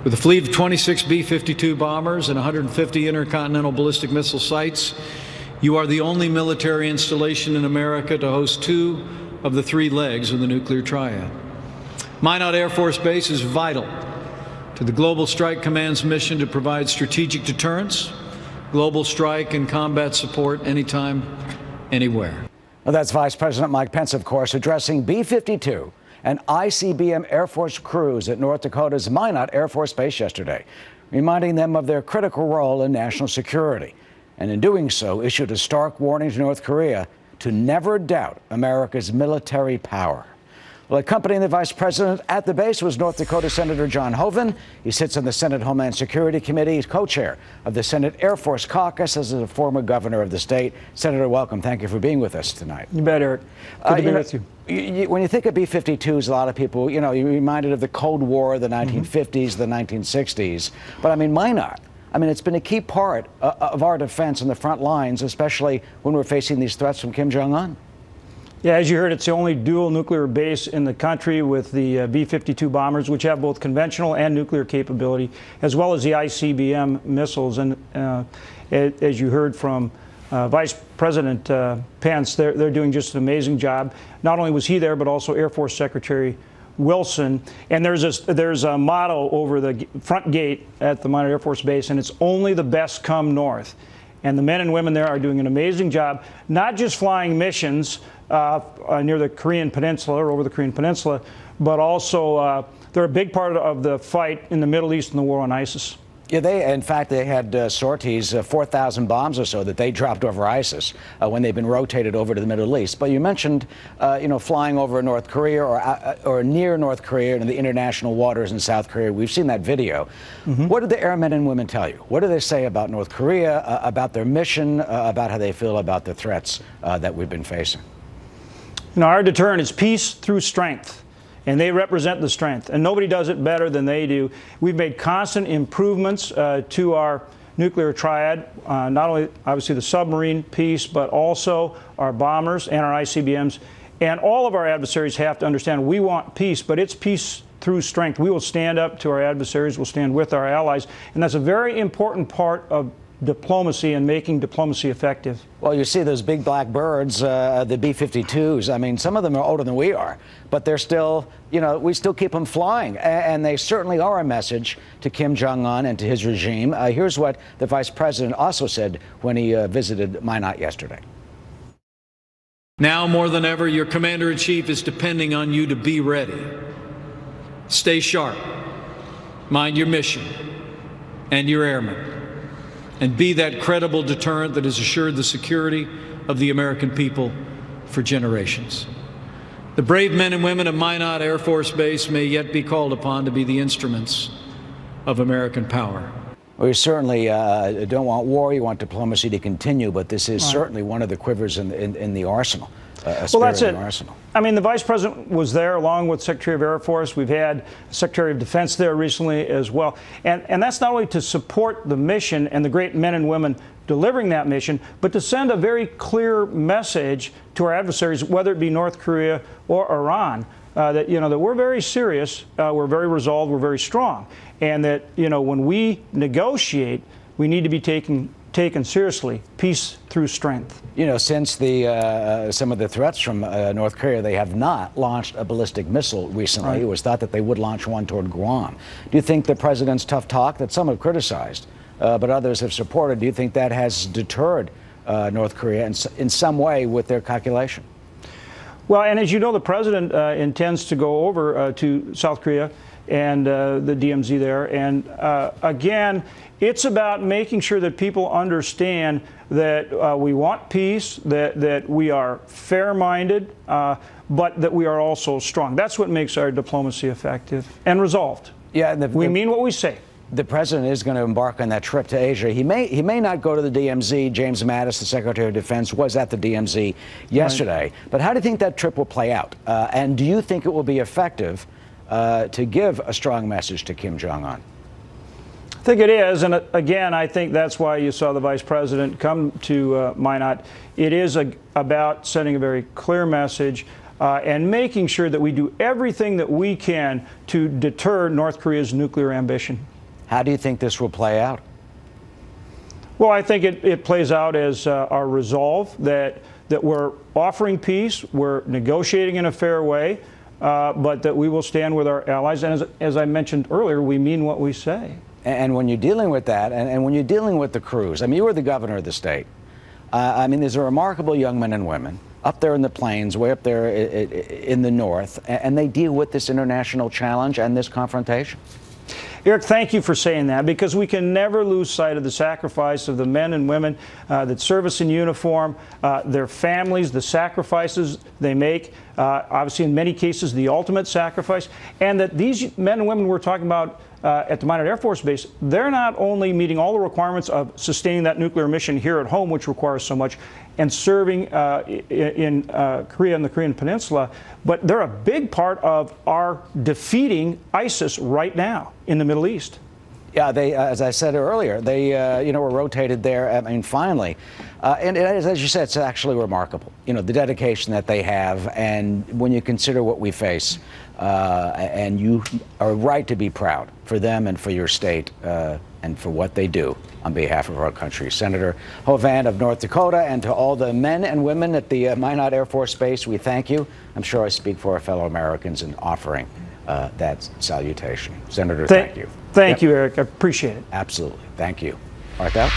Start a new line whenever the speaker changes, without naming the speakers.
With a fleet of 26 B-52 bombers and 150 intercontinental ballistic missile sites, you are the only military installation in America to host 2 of the 3 legs of the nuclear triad. Minot Air Force Base is vital to the Global Strike Command's mission to provide strategic deterrence, global strike and combat support anytime, anywhere.
Well, that's Vice President Mike Pence, of course, addressing B-52 and ICBM Air Force crews at North Dakota's Minot Air Force Base yesterday, reminding them of their critical role in national security. And in doing so, issued a stark warning to North Korea to never doubt America's military power. Well, accompanying the vice president at the base was North Dakota Senator John Hoeven. He sits on the Senate Homeland Security Committee. He's co-chair of the Senate Air Force Caucus as a former governor of the state. Senator, welcome. Thank you for being with us tonight.
You bet, Eric. Good to be with you.
When you think of B-52s, a lot of people, you're reminded of the Cold War, the 1950s, the 1960s. But I mean, Minot. I mean, it's been a key part of our defense in the front lines, especially when we're facing these threats from Kim Jong-un.
Yeah, as you heard, it's the only dual nuclear base in the country with the B-52 bombers, which have both conventional and nuclear capability, as well as the ICBM missiles. And as you heard from Vice President Pence, they're doing just an amazing job. Not only was he there, but also Air Force Secretary Wilson. And there's a motto over the front gate at the Minot Air Force Base, and it's only the best come north. And the men and women there are doing an amazing job, not just flying missions near the Korean Peninsula or over the Korean Peninsula, but also they're a big part of the fight in the Middle East and the war on ISIS.
Yeah, in fact, they had sorties, 4,000 bombs or so that they dropped over ISIS when they've been rotated over to the Middle East. But you mentioned, flying over North Korea or near North Korea and the international waters in South Korea. We've seen that video. What did the airmen and women tell you? What do they say about North Korea, about their mission, about how they feel about the threats that we've been facing?
Our deterrent is peace through strength. And they represent the strength. And nobody does it better than they do. We've made constant improvements to our nuclear triad, not only obviously the submarine piece, but also our bombers and our ICBMs. And all of our adversaries have to understand we want peace, but it's peace through strength. We will stand up to our adversaries. We'll stand with our allies. And that's a very important part of diplomacy and making diplomacy effective.
Well, you see those big black birds, the B-52s. I mean, some of them are older than we are, but they're still, we still keep them flying. And they certainly are a message to Kim Jong-un and to his regime. Here's what the vice president also said when he visited Minot yesterday.
Now more than ever, your commander-in-chief is depending on you to be ready. Stay sharp, mind your mission and your airmen, and be that credible deterrent that has assured the security of the American people for generations. The brave men and women of Minot Air Force Base may yet be called upon to be the instruments of American power.
Well, you certainly don't want war. You want diplomacy to continue, but this is certainly one of the quivers in the arsenal.
Well, that's it. I mean, the vice president was there along with Secretary of Air Force. We've had Secretary of Defense there recently as well. And that's not only to support the mission and the great men and women delivering that mission, but to send a very clear message to our adversaries, whether it be North Korea or Iran, that we're very serious, we're very resolved, we're very strong, and that when we negotiate, we need to be taken seriously. Peace through strength.
Since some of the threats from North Korea, they have not launched a ballistic missile recently. Right. It was thought that they would launch one toward Guam. Do you think the president's tough talk that some have criticized, but others have supported, do you think that has deterred North Korea in some way with their calculation?
Well, and as you know, the president intends to go over to South Korea and the DMZ there. And again, it's about making sure that people understand that we want peace, that we are fair-minded, but that we are also strong. That's what makes our diplomacy effective and resolved. Yeah, we mean what we say.
The president is going to embark on that trip to Asia. He may not go to the DMZ. James Mattis, the Secretary of Defense, was at the DMZ yesterday. Right. But how do you think that trip will play out? And do you think it will be effective to give a strong message to Kim Jong-un?
I think it is, and again, I think that's why you saw the vice president come to Minot. It is about sending a very clear message and making sure that we do everything that we can to deter North Korea's nuclear ambition.
How do you think this will play out?
Well, I think it plays out as our resolve that we're offering peace, we're negotiating in a fair way, but that we will stand with our allies. And as I mentioned earlier, we mean what we say.
And when you're dealing with that, and when you're dealing with the crews, I mean, you were the governor of the state. I mean, there's a remarkable young men and women up there in the plains, way up there in the north, and they deal with this international challenge and this confrontation.
Eric, thank you for saying that, because we can never lose sight of the sacrifice of the men and women that serve us in uniform, their families, the sacrifices they make, obviously in many cases the ultimate sacrifice, and that these men and women we're talking about at the Minot Air Force Base, they're not only meeting all the requirements of sustaining that nuclear mission here at home, which requires so much, and serving in Korea and the Korean Peninsula, but they're a big part of our defeating ISIS right now in the Middle East.
Yeah, they, as I said earlier, they were rotated there. I mean, finally, and as you said, it's actually remarkable. You know, the dedication that they have, and when you consider what we face, and you are right to be proud for them and for your state and for what they do on behalf of our country. Senator Hoeven of North Dakota, and to all the men and women at the Minot Air Force Base, we thank you. I'm sure I speak for our fellow Americans in offering that salutation. Senator, thank you.
Thank you, Eric. I appreciate it.
Absolutely. Thank you. Martha?